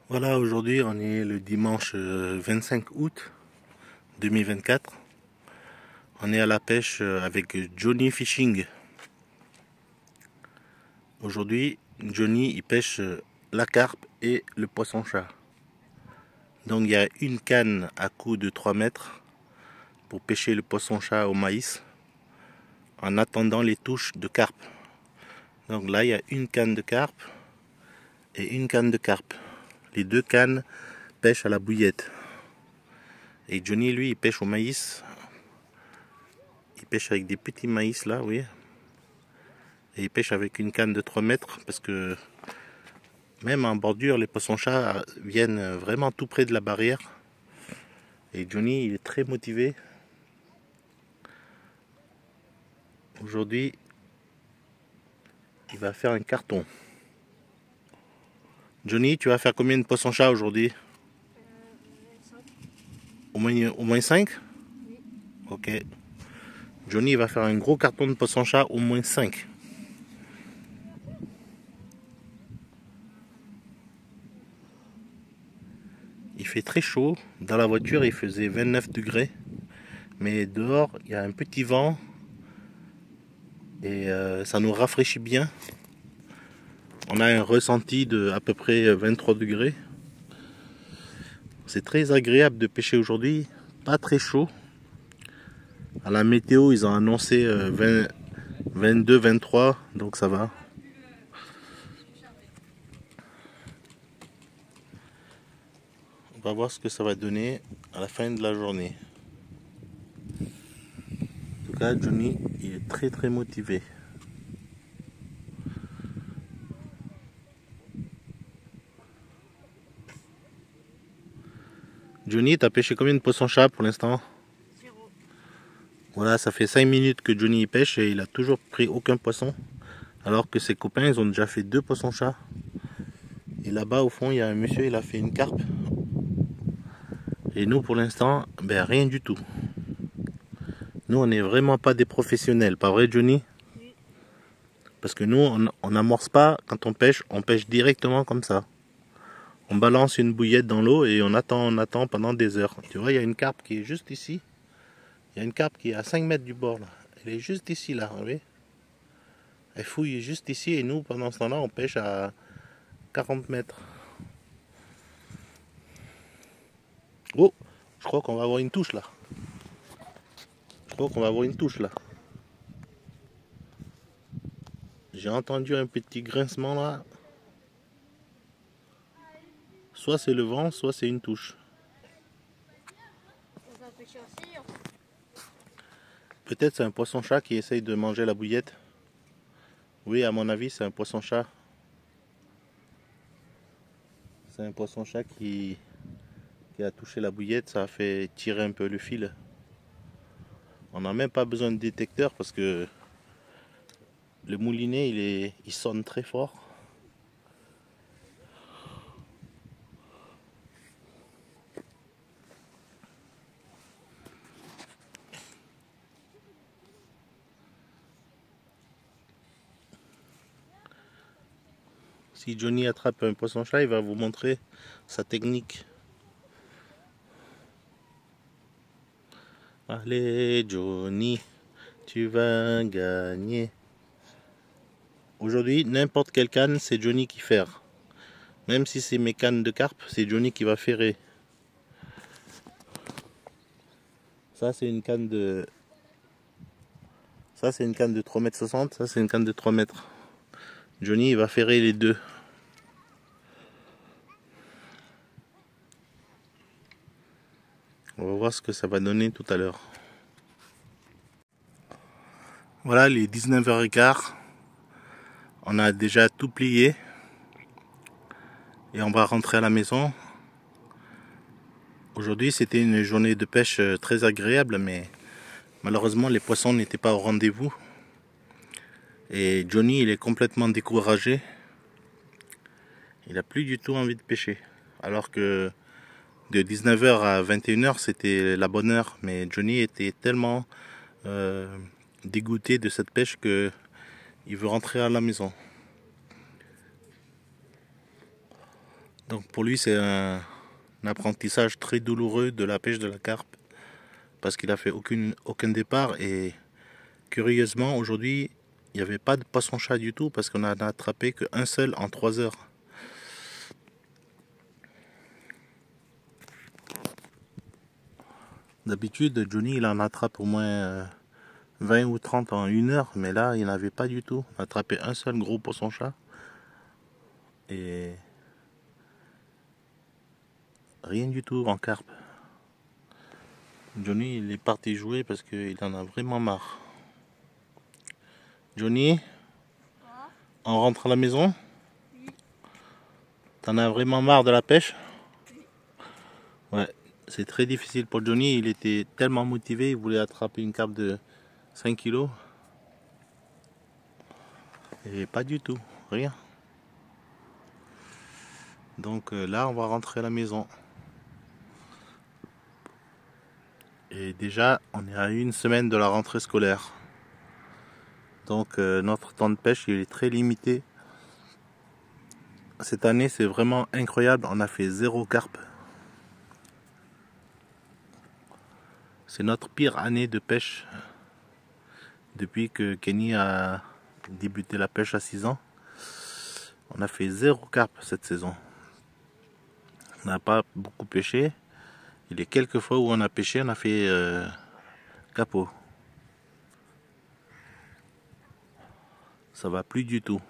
Voilà, aujourd'hui on est le dimanche 25 août 2024. On est à la pêche avec Johnny Fishing. Aujourd'hui, Johnny il pêche la carpe et le poisson-chat. Donc il y a une canne à coup de 3 mètres pour pêcher le poisson-chat au maïs en attendant les touches de carpe. Donc là il y a une canne de carpe et une canne de carpe. Les deux cannes pêchent à la bouillette. Et Johnny lui il pêche au maïs. Il pêche avec des petits maïs là, oui. Et il pêche avec une canne de 3 mètres parce que même en bordure, les poissons-chats viennent vraiment tout près de la barrière. Et Johnny, il est très motivé. Aujourd'hui, il va faire un carton. Johnny, tu vas faire combien de poissons-chats aujourd'hui? 5. Au moins 5? Oui. Ok. Johnny va faire un gros carton de poissons-chats, au moins 5. Il fait très chaud. Dans la voiture, il faisait 29 degrés. Mais dehors, il y a un petit vent. Et ça nous rafraîchit bien. On a un ressenti de à peu près 23 degrés. C'est très agréable de pêcher aujourd'hui. Pas très chaud. À la météo, ils ont annoncé 22, 23. Donc ça va. On va voir ce que ça va donner à la fin de la journée. En tout cas, Johnny, il est très motivé. Johnny, t'as pêché combien de poissons-chat pour l'instant? 0. Voilà, ça fait 5 minutes que Johnny y pêche et il a toujours pris aucun poisson. Alors que ses copains, ils ont déjà fait 2 poissons-chats. Et là-bas, au fond, il y a un monsieur, il a fait une carpe. Et nous, pour l'instant, ben rien du tout. Nous, on n'est vraiment pas des professionnels, pas vrai, Johnny? Oui. Parce que nous, on n'amorce pas quand on pêche directement comme ça. On balance une bouillette dans l'eau et on attend pendant des heures. Tu vois, il y a une carpe qui est juste ici. Il y a une carpe qui est à 5 mètres du bord, là. Elle est juste ici, là, vous voyez? Elle fouille juste ici et nous, pendant ce temps-là, on pêche à 40 mètres. Oh, je crois qu'on va avoir une touche, là. Je crois qu'on va avoir une touche, là. J'ai entendu un petit grincement, là. Soit c'est le vent, soit c'est une touche. On va pêcher aussi. Peut-être c'est un poisson-chat qui essaye de manger la bouillette. Oui, à mon avis, c'est un poisson-chat. C'est un poisson-chat qui a touché la bouillette, ça a fait tirer un peu le fil. On n'a même pas besoin de détecteur parce que le moulinet, il sonne très fort. Si Johnny attrape un poisson-chat, il va vous montrer sa technique. Allez Johnny, tu vas gagner. Aujourd'hui, n'importe quelle canne, c'est Johnny qui ferre. Même si c'est mes cannes de carpe, c'est Johnny qui va ferrer. Ça c'est une canne de... Ça c'est une canne de 3,60 m, ça c'est une canne de 3 mètres. Johnny il va ferrer les deux. On va voir ce que ça va donner tout à l'heure. Voilà les 19h15. On a déjà tout plié. Et on va rentrer à la maison. Aujourd'hui c'était une journée de pêche très agréable, mais malheureusement les poissons n'étaient pas au rendez-vous. Et Johnny il est complètement découragé. Il n'a plus du tout envie de pêcher. Alors que de 19h à 21h c'était la bonne heure. Mais Johnny était tellement dégoûté de cette pêche que il veut rentrer à la maison. Donc pour lui, c'est un apprentissage très douloureux de la pêche de la carpe, parce qu'il a fait aucun départ, et curieusement aujourd'hui il n'y avait pas de poisson-chat du tout, parce qu'on n'a attrapé qu'un seul en 3 heures. D'habitude Johnny il en attrape au moins 20 ou 30 en 1 heure, mais là il n'y en avait pas du tout. On a attrapé un seul gros poisson-chat et rien du tout en carpe. Johnny il est parti jouer parce qu'il en a vraiment marre. Johnny, on rentre à la maison? T'en as vraiment marre de la pêche? Ouais, c'est très difficile pour Johnny, il était tellement motivé, il voulait attraper une carpe de 5 kilos. Et pas du tout, rien. Donc là on va rentrer à la maison. Et déjà on est à 1 semaine de la rentrée scolaire. Donc notre temps de pêche il est très limité. Cette année c'est vraiment incroyable, on a fait 0 carpe. C'est notre pire année de pêche depuis que Kenny a débuté la pêche à 6 ans. On a fait 0 carpe cette saison. On n'a pas beaucoup pêché. Il y a quelques fois où on a pêché, on a fait capot. Ça va plus du tout.